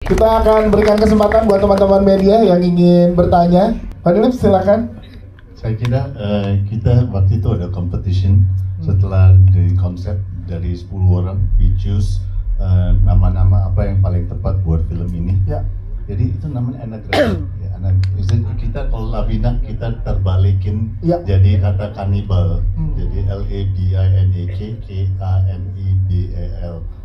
Kita akan berikan kesempatan buat teman-teman media yang ingin bertanya. Pak Dilip, silakan. Saya kira kita waktu itu ada competition setelah dari konsep dari 10 orang, we choose nama-nama apa yang paling tepat buat film ini. Ya. Jadi itu namanya anagram. Ya, kita kalau Labina kita terbalikin ya. Jadi kata kanibal. Jadi LABINAK,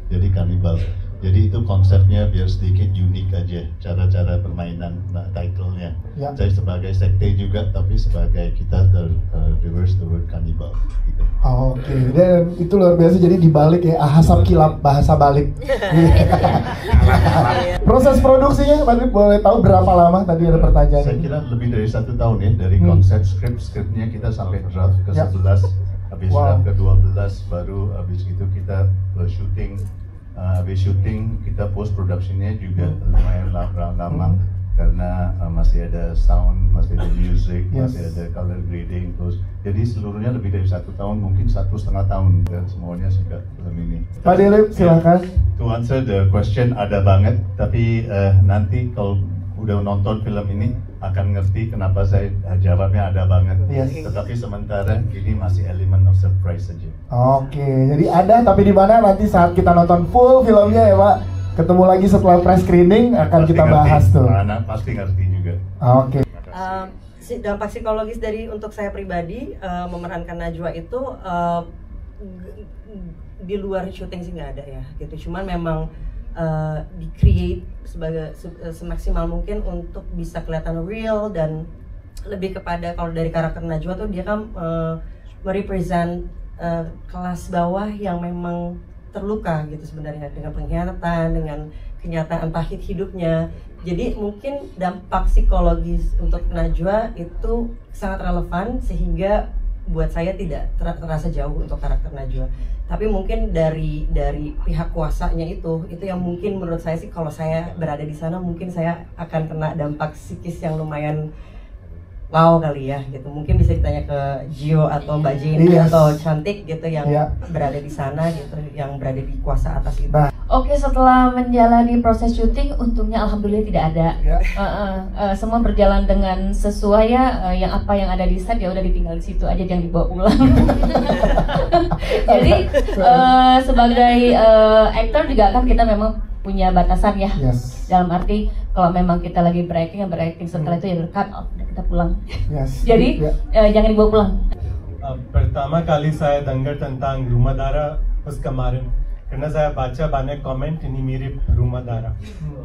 jadi kanibal. Jadi itu konsepnya biar sedikit unik aja cara-cara permainan title-nya. Ya. Saya sebagai sekte juga, tapi sebagai kita reverse the word cannibal. Gitu. Oke, dan itu luar biasa. Jadi dibalik ya, ahasap kilap bahasa balik. Proses produksinya, Pak, boleh tahu berapa lama? Tadi ada pertanyaan. Saya kira lebih dari 1 tahun ya, dari konsep skripnya kita sampai draft ke 11, habis draft ke 12, baru habis itu kita syuting. Habis syuting kita post productionnya juga lumayan lama karena masih ada sound, masih ada music, masih ada color grading terus. Jadi seluruhnya lebih dari 1 tahun, mungkin 1,5 tahun dan semuanya sudah film ini. Pak Dilip, silakan. To answer the question, ada banget, tapi nanti kalau udah nonton film ini akan ngerti kenapa saya jawabnya ada banget. Tetapi sementara ini masih element of surprise saja. Oke, jadi ada tapi di mana nanti saat kita nonton full filmnya ya Pak. Ketemu lagi setelah press screening akan pasti kita bahas tuh. Anak pasti ngerti juga. Oke. Dampak psikologis dari untuk saya pribadi memerankan Najwa itu di luar syuting sih nggak ada ya gitu. Cuman memang di-create sebagai semaksimal mungkin untuk bisa kelihatan real dan lebih kepada kalau dari karakter Najwa tuh dia kan merepresent kelas bawah yang memang terluka gitu sebenarnya dengan pengkhianatan, dengan kenyataan pahit hidupnya. Jadi mungkin dampak psikologis untuk Najwa itu sangat relevan sehingga buat saya tidak terasa jauh untuk karakter Najwa. Tapi mungkin dari pihak kuasanya itu yang mungkin menurut saya sih kalau saya berada di sana mungkin saya akan kena dampak psikis yang lumayan wow kali ya gitu. Mungkin bisa ditanya ke Gio atau Mbak Jenny atau Cantik gitu yang berada di sana gitu, yang berada di kuasa atas itu. Oke, setelah menjalani proses syuting, untungnya alhamdulillah tidak ada. Semua berjalan dengan sesuai ya, yang apa yang ada di set ya udah ditinggal di situ aja, jangan dibawa pulang. Jadi sebagai aktor juga kan kita memang punya batasan ya. Dalam arti kalau memang kita lagi berakting setelah itu ya cut off, kita pulang. Jadi jangan dibawa pulang. Pertama kali saya dengar tentang Rumah Dara pas kemarin. Karena saya baca banyak komen ini mirip Rumah Dara.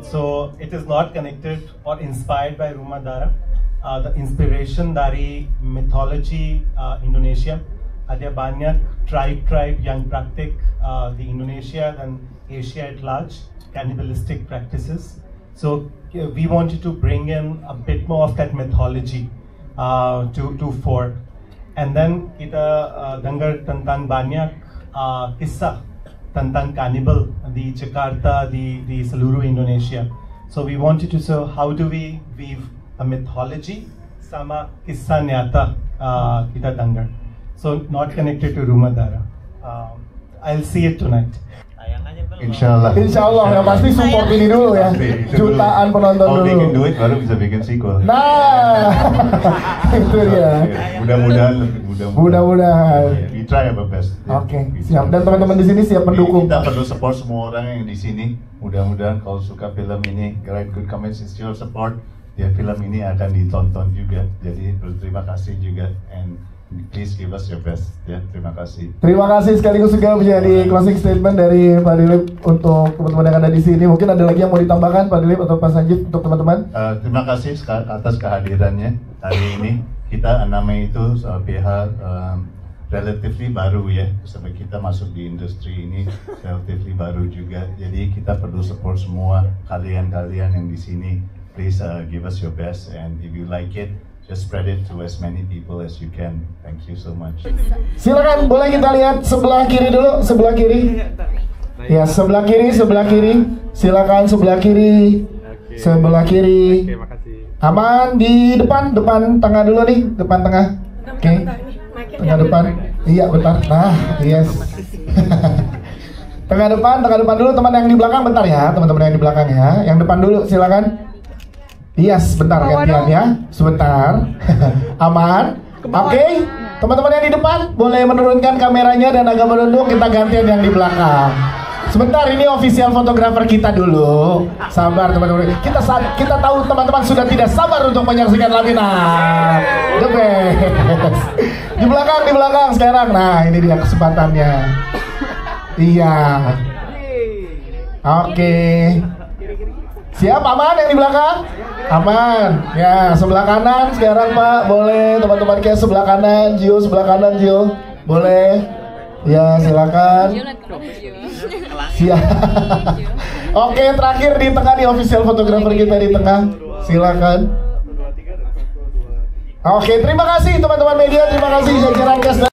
So it is not connected or inspired by Rumah Dara. The inspiration dari mythology Indonesia. Ada banyak tribe yang praktik di Indonesia dan Asia at large, cannibalistic practices. So we wanted to bring in a bit more of that mythology to fore. And then kita dengar tentang banyak kisah tentang cannibal di Jakarta, di seluruh Indonesia. So we wanted to show how do we weave a mythology sama kisah nyata kita dengar. So not connected to Rumah Dara. I'll see it tonight. Insyaallah. Insyaallah yang pasti support ini dulu ya. Jutaan penonton dulu. Kalau bikin duit baru bisa bikin sequel. Nah, itu dia. Mudah-mudahan. We try our best. Oke, siap. Dan teman-teman di sini siap mendukung. Kita perlu support semua orang yang di sini. Mudah-mudahan kalau suka film ini, write good comments, it's your support. Ya film ini akan ditonton juga. Jadi berterima kasih juga and please give us your best. Ya, terima kasih. Terima kasih sekaligus juga menjadi closing statement dari Pak Dilip untuk teman-teman yang ada di sini. Mungkin ada lagi yang mau ditambahkan Pak Dilip atau Pak Sanjif untuk teman-teman? Terima kasih atas kehadirannya hari ini. Kita namanya itu pihak relatively baru ya, sampai kita masuk di industri ini relatively baru juga. Jadi kita perlu support semua kalian-kalian yang di sini. Please give us your best and if you like it, just spread it to as many people as you can. Thank you so much. Silakan, boleh kita lihat sebelah kiri dulu, sebelah kiri. Ya, sebelah kiri. Silakan sebelah kiri. Sebelah kiri. Aman di depan tengah dulu nih, depan tengah. Oke. Tengah depan. Iya, bentar. Nah, yes. Tengah depan dulu, teman yang di belakang bentar ya, teman-teman yang di belakang ya. Yang depan dulu silakan. Yes, bentar gantian ya, sebentar. Aman. Oke, teman-teman yang di depan boleh menurunkan kameranya dan agak menunduk, kita gantian yang di belakang. Sebentar, ini official fotografer kita dulu. Sabar teman-teman. Kita tahu teman-teman sudah tidak sabar untuk menyaksikan laminan. The best. Di belakang sekarang. Nah, ini dia kesempatannya. Iya. Oke. Siap, aman yang di belakang? Aman. Ya, sebelah kanan sekarang Pak. Boleh teman-teman kayak sebelah kanan, Gio sebelah kanan, Gio. Boleh. Ya, silakan. Siap. Oke, terakhir di tengah nih official fotografer kita di tengah. Silakan. Oke, terima kasih teman-teman media, terima kasih jajaran cast.